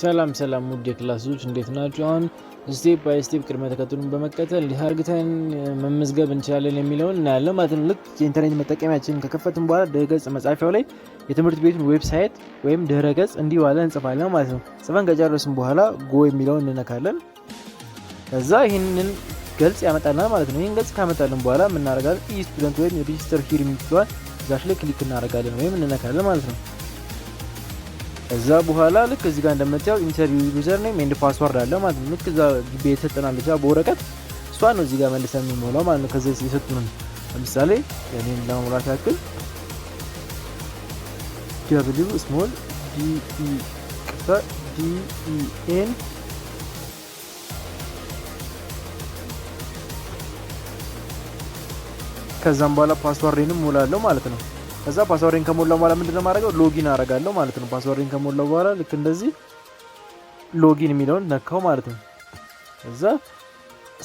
ሰላም ውድ የክላሶች እንዴት ናችሁ? አሁን ስቴፕ ባይ ስቴፕ ቅድመ ተከተሉን በመከተል እንዴት አድርገን መመዝገብ እንችላለን የሚለውን እናያለን ማለት ነው። ልክ የኢንተርኔት መጠቀሚያችንን ከከፈትን በኋላ ድረገጽ መጻፊያው ላይ የትምህርት ቤቱን ዌብሳይት ወይም ድረገጽ እንዲህ ባለ እንጽፋለን ማለት ነው። ጽፈን ከጨረስን በኋላ ጎ የሚለውን እንነካለን። ከዛ ይህንን ገጽ ያመጣልናል ማለት ነው። ይህን ገጽ ካመጣልን በኋላ የምናደርጋለን ስቱደንት ወይም ሬጂስተር ሂር የሚባል እዛች ላይ ክሊክ እናደርጋለን ወይም እንነካለን ማለት ነው። እዛ በኋላ ልክ እዚህ ጋር እንደምታየው ኢንተርቪው ዩዘር ኔም ኤንድ ፓስወርድ አለ ማለት ነው። ልክ እዛ ግቢ የተሰጠናለች በወረቀት እሷ ነው እዚህ ጋር መልሰን የምንሞላው ማለት ነው። ከዚህ የሰጡንን ለምሳሌ የኔን ለመሙላት ያክል W ስሞል DEN ከዛም በኋላ ፓስወርድንም ሞላለሁ ማለት ነው። ከዛ ፓስወርድን ከሞላው በኋላ ምንድነው ማድረገው ሎጊን አደርጋለሁ ማለት ነው። ፓስወርድን ከሞላው በኋላ ልክ እንደዚህ ሎጊን የሚለውን ነካው ማለት ነው። ከዛ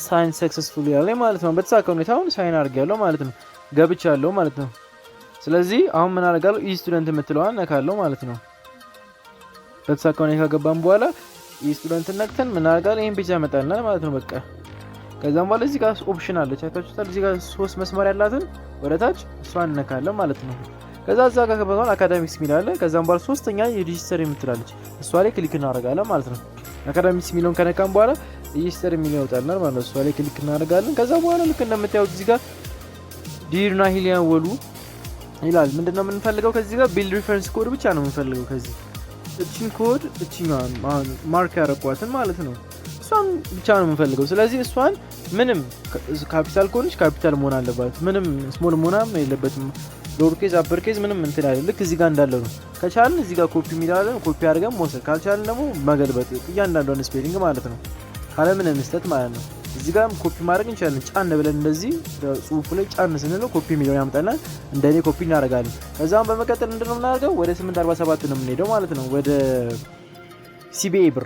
ሳይን ሰክሰስፉሊ ያለ ማለት ነው። በተሳካ ሁኔታ አሁን ሳይን አድርጌያለሁ ማለት ነው። ገብቻለሁ ማለት ነው። ስለዚህ አሁን ምን አደርጋለሁ ስቱደንት የምትለዋን ነካለሁ ማለት ነው። በተሳካ ሁኔታ ከገባን በኋላ ስቱደንት ነክተን ምን አደርጋለሁ ይሄን ፔጅ ያመጣልናል ማለት ነው። በቃ ከዛም በኋላ እዚህ ጋር ኦፕሽን አለች አይታችሁታል። እዚህ ጋር 3 መስመር ያላትን ወደታች እሷን እንነካለን ማለት ነው። ከዛ እዛ ጋር ከበተን አካዳሚክስ ሚል አለ። ከዛም በኋላ ሶስተኛ የሬጂስተር የምትላለች እሷ ላይ ክሊክ እናደርጋለን ማለት ነው። አካዳሚክስ ሚለውን ከነካን በኋላ ሬጂስተር የሚል ያወጣልናል ማለት ነው። እሷ ላይ ክሊክ እናደርጋለን። ከዛ በኋላ ልክ እንደምታዩት እዚህ ጋር ዲርና ሂሊያን ወሉ ይላል። ምንድነው የምንፈልገው ከዚህ ጋር ቢልድ ሪፈረንስ ኮድ ብቻ ነው የምንፈልገው። ከዚህ እቺን ኮድ እቺኛን ማርክ ያረኳትን ማለት ነው እሷን ብቻ ነው የምንፈልገው። ስለዚህ እሷን ምንም ካፒታል ከሆነች ካፒታል መሆን አለባት። ምንም ስሞል መሆንም የለበትም። ሎወር ኬዝ አፐር ኬዝ ምንም እንትን አይደለም። ልክ እዚህ ጋር እንዳለው ነው። ከቻልን እዚህ ጋር ኮፒ የሚላለን ኮፒ አድርገን መውሰድ፣ ካልቻልን ደግሞ መገልበጥ እያንዳንዷን ስፔሊንግ ማለት ነው ካለ ምንም መስጠት ማለት ነው። እዚህ ጋር ኮፒ ማድረግ እንችላለን። ጫን ብለን እንደዚህ ጽሁፉ ላይ ጫን ስንለው ኮፒ የሚለውን ያመጣልናል። እንደኔ ኮፒ እናደርጋለን። ከዛም በመቀጠል ምንድነው የምናደርገው ወደ 847 ነው የምንሄደው ማለት ነው። ወደ ሲቢኤ ብር